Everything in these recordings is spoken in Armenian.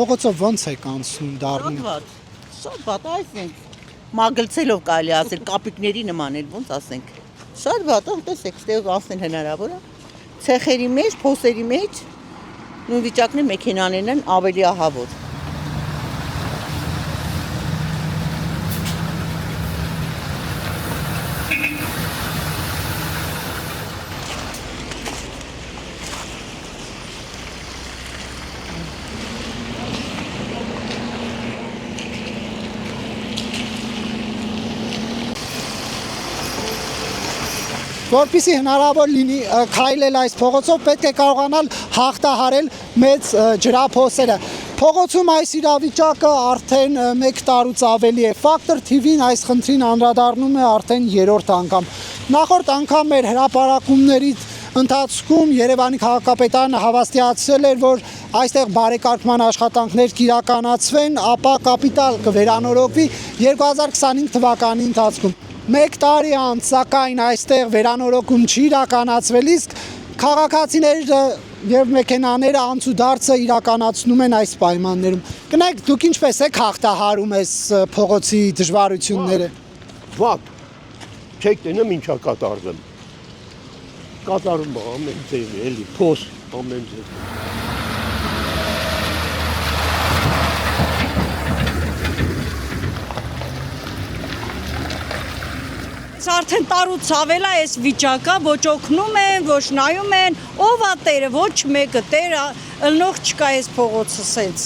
փողոցով ոնց եք անցնում դառնում։ Շատ վատ, այսինքն մագլցելով կարելի ասել, կապիկների նման էլ ոնց ասենք։ Շատ վատ, տեսեք, ստեղ անցնել հնարավոր է։ Ցեխերի մեջ, փոսերի մեջ նույն վիճակն է մեքենաներն են ավելի ահավոր։ Որպեսզի հնարավոր լինի քայլել այս փողոցով, պետք է կարողանալ հաղթահարել մեծ ջրափոսերը։ Փողոցում այս իրավիճակը արդեն 1 տարուց ավելի է։ Factor TV-ն այս խնդրին անդրադառնում է արդեն 3-րդ անգամ։ Նախորդ անգամ մեր հրապարակումներից ընթացքում Երևանի քաղաքապետարանը հավաստիացրել էր, որ այստեղ բարեկարգման աշխատանքներ կիրականացվեն, ապա կապիտալ կվերանորոգվի 2025 թվականի ընթացքում։ 1 տարի անց, սակայն այստեղ վերանորոգում չի իրականացվել, իսկ քաղաքացիները եւ մեքենաները անցուդարձը իրականացնում են այս պայմաններում։ Գնայք, դուք ինչպես եք հաղթահարում այս փողոցի դժվարությունները։ Վատ, չեք տենեմ ինչա կատարվում։ Կատարում է ամեն ձևի, էլի, փոս ամեն ձև։ Արդեն տարուց ավել է այս վիճակը, ոչ օգնում են, ոչ նայում են, ով է տերը, ոչ մեկը տերը, ըլնող չկա այս փողոցը սենց,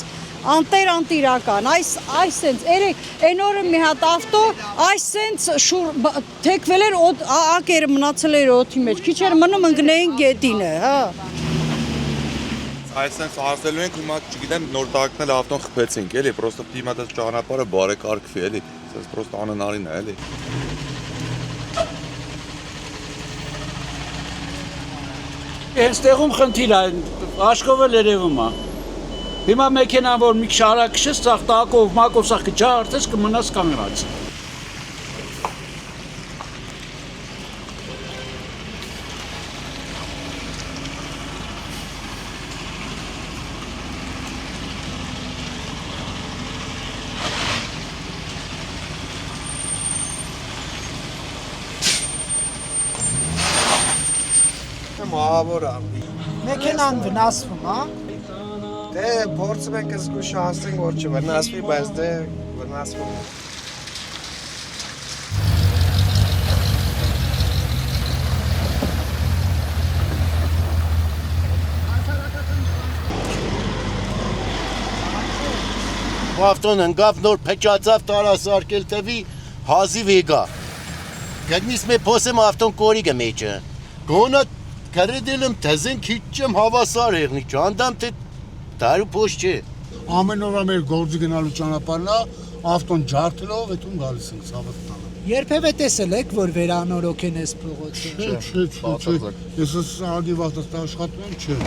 անտեր անտիրական, այս սենց, երեք, այն օրը մի հատ ավտո, այս սենց թեկվել էր, ակերը մնացել էր օդի մեջ, քիչ էր մնում ընկնեին գետինը, հա։ Այս սենց արսելու ենք, հիմա չգիտեմ, նոր տակնել ավտոն խփեցինք, էլի, պրոստը դիմա դες ճանապարհը բարեկարգվի, էլի, սենց պրոստը անհնարին է, էլի։ Այստեղում խնդիր է, աշխով էլ երևում է։ Հիմա մեքենան, որ մի քիչ արագ քշես, ցախ տակով, մակով սա քիչ արդես կմնաս կանգնած։ Մահավոր է։ Մեքենան վնասվում, հա։ Դե փորձում ենք զգուշ հասնենք, որ չվնասվի, բայց դե վնասվում է։ Ավտոն ընկավ, նոր փճացավ, տարասարկել տվի, հազիվ եկա։ Գտնիս մե փոսեմ ավտոն կորիգը մեջը։ Գոնա կրեդելում թեզեն քիչ չեմ հավասար եղնի, ճանդամ թե դարու փոս չէ։ Ամեն օր մեր գործի գնալու ճանապարհն է, ավտոն ջարդելով այդում գալիս ենք ցավոտ տանը։ Երբևէ տեսել եք, որ վերանորոգեն այս փողոցը։ Չէ, ես աղի վաղ աշխատում եմ, չէ։